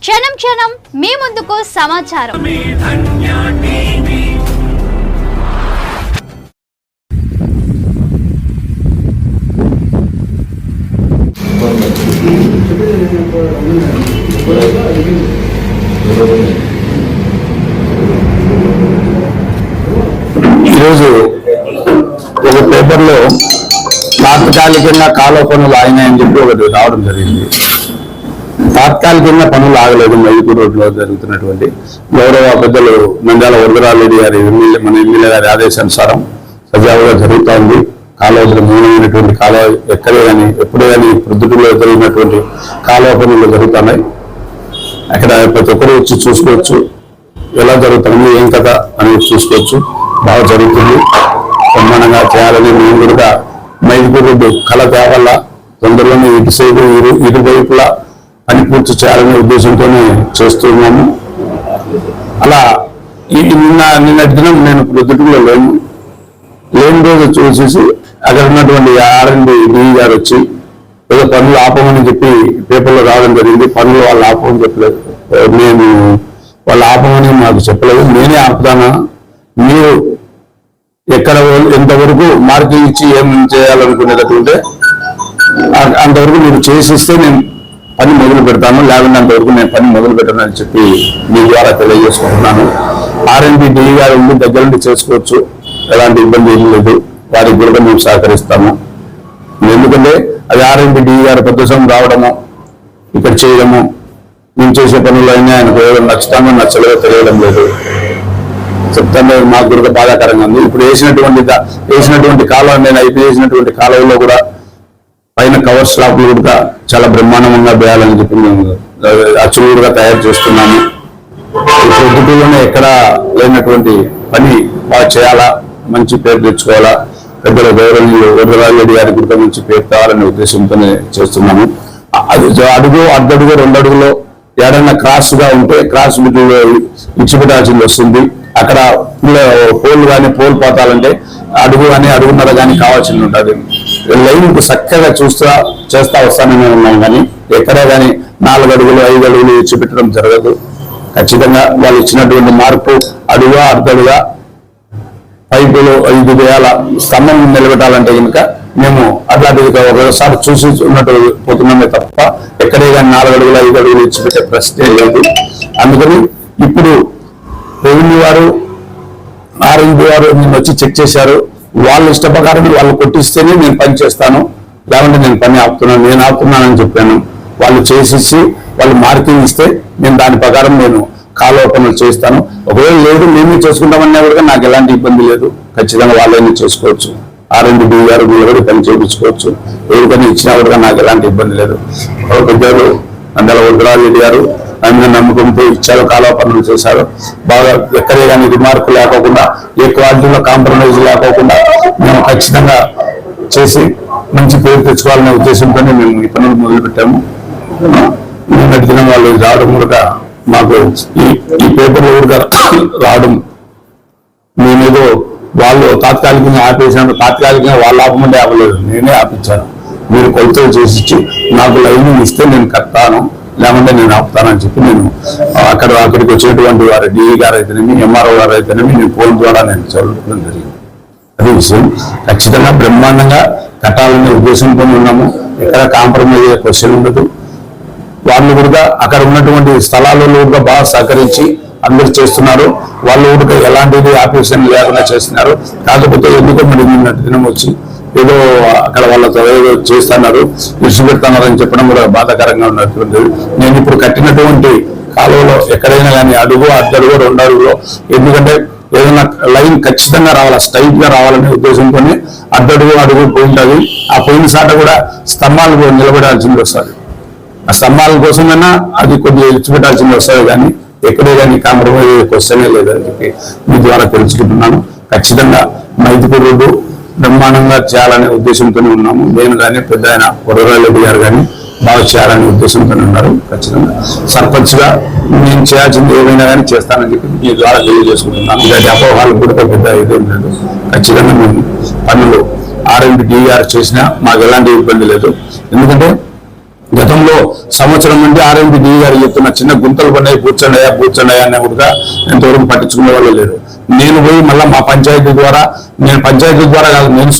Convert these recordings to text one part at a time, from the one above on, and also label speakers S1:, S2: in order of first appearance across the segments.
S1: క్షణం క్షణం మీ ముందుకు సమాచారం.
S2: ఈరోజు ఒక పేపర్లో తాత్కాలికంగా కాలువ పనులు ఆగినాయని చెప్పి ఒకటి రావడం జరిగింది. తాత్కాలికంగా పనులు ఆగలేదు. మైదుకూరు రోడ్లో జరుగుతున్నటువంటి గౌరవ పెద్దలు నంద్యాల వరదరారెడ్డి గారి మన ఎమ్మెల్యే గారి ఆదేశానుసారం సజావుగా జరుగుతోంది. కాలువలో మూలమైనటువంటి కాలువ ఎక్కడే కానీ ఎప్పుడే కానీ ప్రొద్దుటూరులో జరిగినటువంటి కాలువ పనులు జరుగుతున్నాయి. అక్కడ ప్రతి ఒక్కరు వచ్చి చూసుకోవచ్చు, ఎలా జరుగుతుంది, ఏం కదా అనేది చూసుకోవచ్చు. బాగా జరుగుతుంది. బ్రహ్మాండంగా చేయాలని మేము కూడా మైదుకూరు రోడ్డు కళ తేవల్ల తొందరలోనే ఇటు సైడు ఇరువైపులా పని పూర్తి చేయాలనే ఉద్దేశంతోనే చేస్తున్నాము. అలా నిన్నటి దినం నేను ప్రొద్దుటూరులో లేని రోజు చూసేసి అక్కడ ఉన్నటువంటి R&D DE గారు వచ్చి ఏదో పనులు ఆపమని చెప్పి పేపర్లో రావడం జరిగింది. పనులు వాళ్ళు ఆపమని చెప్పలేదు. నేను వాళ్ళు ఆపమని నాకు చెప్పలేదు. నేనే ఆపుతానా, మీరు ఎక్కడ ఎంతవరకు మార్కింగ్ ఇచ్చి ఏం చేయాలనుకునేటట్టుంటే అంతవరకు మీరు చేసిస్తే నేను పని మొదలు పెడతాను, లేకుంటే అంతవరకు నేను పని మొదలు పెట్టను అని చెప్పి మీ ద్వారా తెలియజేసుకుంటున్నాను. R&D DE గారు ఉండి దగ్గర నుండి చేసుకోవచ్చు, ఎలాంటి ఇబ్బంది ఏం లేదు. వారికి కూడా మేము సహకరిస్తాము. ఎందుకంటే అది R&D DE గారు ప్రదేశం రావడము, ఇక్కడ చేయడము, మేము చేసే పనులు అయినా ఆయనకు నచ్చుతామో నచ్చలేదో తెలియడం లేదు. చెప్తాను, మాకు కూడా బాధాకరంగా ఉంది. ఇప్పుడు వేసినటువంటి కాలువ, నేను అయితే వేసినటువంటి కాలువలో కూడా పైన కవర్ స్లాబ్లు కూడా చాలా బ్రహ్మాండంగా వేయాలని చెప్పి మేము అచ్చులు కూడా తయారు చేస్తున్నాము. ప్రొద్దుటూరులోనే ఎక్కడా లేనటువంటి పని బాగా చేయాలా, మంచి పేరు తెచ్చుకోవాలా, పెద్దల గౌరవనీయులు వరదరారెడ్డి గారి కూడా మంచి పేరు కావాలనే ఉద్దేశంతోనే చేస్తున్నాము. అది అడుగు, అర్ధడుగు, 2 అడుగులో ఏడన్నా క్రాస్ గా ఉంటే క్రాస్ ఇచ్చిపెట్టాల్సింది వస్తుంది. అక్కడ పోల్ కానీ పోల్ పోతాలంటే అడుగు కానీ అడుగున్నర కానీ కావాల్సింది ఉంటుంది. లైన్ చక్కగా చేస్తా వస్తానని ఉన్నాం. కానీ ఎక్కడే కానీ 4 అడుగులు 5 అడుగులు ఇచ్చిపెట్టడం జరగదు. ఖచ్చితంగా వాళ్ళు ఇచ్చినటువంటి మార్పు అడుగా అర్ధడుగా పైపులు 5 వేల స్తంభం నిలబెట్టాలంటే కనుక మేము అట్లాంటిది ఒకసారి చూసి ఉన్నట్టు పోతున్నామే తప్ప ఎక్కడే కానీ 4 అడుగులు 5 అడుగులు ఇచ్చిపెట్టే ప్రశ్నే లేదు. అందుకని ఇప్పుడు రెవెన్యూ వారు R&D వారు నేను వచ్చి చెక్ చేశారు. వాళ్ళ ఇష్ట ప్రకారం వాళ్ళు కొట్టిస్తేనే నేను పని చేస్తాను, లేకుంటే నేను పని ఆపుతున్నానని చెప్పాను. వాళ్ళు చేసేసి వాళ్ళు మార్కింగ్ ఇస్తే నేను దాని ప్రకారం నేను కాలువ పనులు చేస్తాను. ఒకవేళ లేదు మేమే చేసుకుంటామన్నా కూడా నాకు ఎలాంటి ఇబ్బంది లేదు. ఖచ్చితంగా వాళ్ళని చేసుకోవచ్చు. R&D DE గారు కూడా పని చేయించుకోవచ్చు. ఎవరికైనా ఇచ్చినా కూడా నాకు ఎలాంటి ఇబ్బంది లేదు. పెద్దలు నంద్యాల వరదరారెడ్డి గారు ఆయన నమ్మకంతో ఇచ్చారు, కాలువ పనులు చేశారు. బాగా ఎక్కడే కానీ రిమార్కు లేకోకుండా, ఏ క్వాలిటీలో కాంప్రమైజ్ లేకోకుండా మేము ఖచ్చితంగా చేసి మంచి పేరు తెచ్చుకోవాలనే ఉద్దేశంతోనే మేము ఈ పనులు మొదలుపెట్టాము. నిన్నటి దినం వాళ్ళు రావడం కూడా మాకు ఈ పేపర్లో కూడా రావడం, నేనేదో వాళ్ళు తాత్కాలికంగా ఆపేసాను, తాత్కాలికంగా వాళ్ళు ఆపమంటే ఆపలేదు, నేనే ఆపించాను. మీరు కొలతలు చేసి నాకు లైనింగ్ ఇస్తే నేను కట్టాను, లేకుంటే నేను ఆపుతానని చెప్పి నేను అక్కడికి వచ్చేటువంటి వారి DE గారు అయితేనేమి, MRO గారు అయితేనేమి నేను ఫోన్ ద్వారా నేను చదువుకోవడం జరిగింది. అదే విషయం. ఖచ్చితంగా బ్రహ్మాండంగా కట్టాలనే ఉద్దేశంతో ఉన్నాము. ఎక్కడ కాంప్రమైజ్ అయ్యే క్వశ్చన్ ఉండదు. వాళ్ళు కూడా అక్కడ ఉన్నటువంటి స్థలాలలో కూడా బాగా సహకరించి అందరూ చేస్తున్నారు. వాళ్ళు కూడా ఎలాంటిది ఆపరేషన్ లేకుండా చేస్తున్నారు. కాకపోతే ఎందుకో మరి నిన్నటి దినం వచ్చి ఏదో అక్కడ వాళ్ళతో ఏదో చేస్తున్నారు, విడిచిపెడుతున్నారు అని చెప్పడం కూడా బాధాకరంగా ఉన్నటువంటి. నేను ఇప్పుడు కట్టినటువంటి కాలువలో ఎక్కడైనా కానీ అడుగు, అర్ధడుగు, 2 అడుగులో, ఎందుకంటే ఏదైనా లైన్ ఖచ్చితంగా రావాలా, స్ట్రైట్ గా రావాలనే ఉద్దేశంతోనే అర్ధడుగు అడుగు పోయింటుంది. ఆ పోయిన సాట కూడా స్తంభాలు నిలబడాల్సింది వస్తుంది. ఆ స్తంభాల కోసమైనా అది కొద్దిగా విడిచిపెట్టాల్సింది వస్తుంది. కానీ ఎక్కడే కానీ కాంప్రమైజ్ క్వశ్చనే లేదని చెప్పి మీ ద్వారా తెలుసుకుంటున్నాను. ఖచ్చితంగా మైదుకూరు రోడ్డు బ్రహ్మాండంగా చేయాలనే ఉద్దేశంతోనే ఉన్నాము. నేను కానీ పెద్ద ఆయన వరదరారెడ్డి గారు కానీ బాగా చేయాలనే ఉద్దేశంతోనే ఉన్నారు. ఖచ్చితంగా సర్పంచ్గా నేను చేయాల్సింది ఏమైనా కానీ చేస్తానని చెప్పి మీ ద్వారా తెలియజేసుకుంటున్నాను. ఇలాంటి అపోహాలు కూడా పెద్ద ఇదేం లేదు. ఖచ్చితంగా మేము పనులు R&D DE గారు చేసినా మాకు ఎలాంటి ఇబ్బంది లేదు. ఎందుకంటే గతంలో సంవత్సరం నుండి ఆర్ఎంపీ డి గారు చెప్తున్న చిన్న గుంతలు పడ్డాయి, కూర్చోండి అన్న కూడా ఎంతవరకు పట్టించుకునే వాళ్ళు లేరు. నేను పోయి మళ్ళీ మా పంచాయతీ ద్వారా కాదు, నేను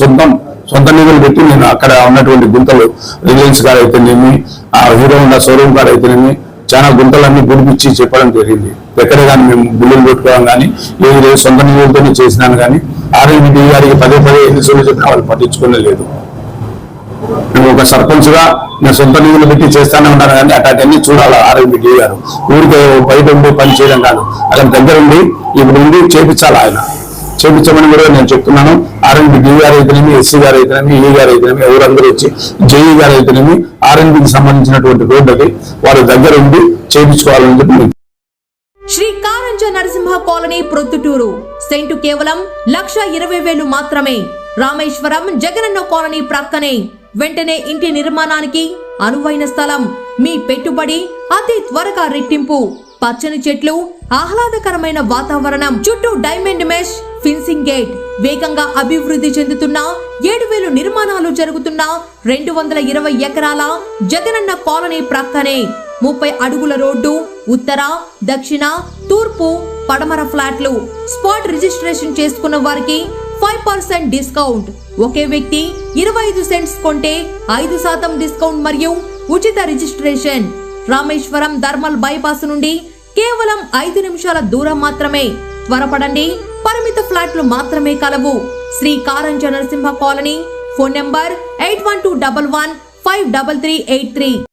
S2: సొంత నిధులు పెట్టి నేను అక్కడ ఉన్నటువంటి గుంతలు, రిలయన్స్ కాడ అయితేనేమి, ఆ హీరో హోండా షోరూమ్ కాడ అయితేనేమి చాలా గుంతలన్నీ గుడిపించి చెప్పడం జరిగింది. ఎక్కడే కానీ మేము బిల్లులు పెట్టుకోవడం కానీ ఏది లేదు, సొంత నిధులతోనే చేసినాను. కానీ ఆర్ఎంపీ డి గారికి పదే ఎన్నిసార్లు చెప్పినా వాళ్ళు పట్టించుకునే లేదు. నేను ఒక సర్పంచ్ గా నేను సొంత నిధులు పెట్టి చేస్తానే ఉంటాను, కానీ అటాటన్నీ చూడాలి ఆర్ఎంపీ డి గారు. ఊరికే బయట ఉండి పని చేయడం కాదు, అతని దగ్గర ఉండి ఇప్పుడు ఉండి చేపించాలి. ఆయన చేపించమని కూడా నేను చెప్తున్నాను. ఆర్ఎంపీ డి గారు అయితేనేమి, ఎస్సీ గారు అయితేనేమి, ఈ గారు అయితేనేమి, ఎవరందరూ వచ్చి జేఈ గారు అయితేనేమి ఆర్ఎంపీకి సంబంధించినటువంటి రోడ్డుకి వారి దగ్గర ఉండి చేయించుకోవాలని చెప్పి.
S3: శ్రీ కారంజ నరసింహ కాలనీ ప్రొద్దుటూరు. సెంటు కేవలం 1,20,000 మాత్రమే. రామేశ్వరం జగనన్న కాలనీ ప్రక్కనే. వెంటనే ఇంటి నిర్మాణానికి అనువైన స్థలం. మీ పెట్టుబడి అతి త్వరగా రెట్టింపు. పచ్చని చెట్లు, ఆహ్లాదకరమైన వాతావరణం, చుట్టూ డైమండ్ మెష్ ఫిన్సింగ్ గేట్. వేగంగా అభివృద్ధి చెందుతున్న 7,000 నిర్మాణాలు జరుగుతున్న 220 ఎకరాల జగనన్న కాలనీ ప్రక్కనే 30 అడుగుల రోడ్డు. ఉత్తర, దక్షిణ, తూర్పు, పడమర ఫ్లాట్లు. స్పాట్ రిజిస్ట్రేషన్ చేసుకున్న వారికి 5% డిస్కౌంట్. ఒకే వ్యక్తి 25 సెంట్స్ కొంటే 5% డిస్కౌంట్ మరియు ఉచిత రిజిస్ట్రేషన్. రామేశ్వరం ధర్మల్ బైపాస్ నుండి కేవలం 5 నిమిషాల దూరం మాత్రమే. త్వరపడండి, పరిమిత ఫ్లాట్లు మాత్రమే కలవు. Shri Karanja Narasimha colony. Phone number 8121153383.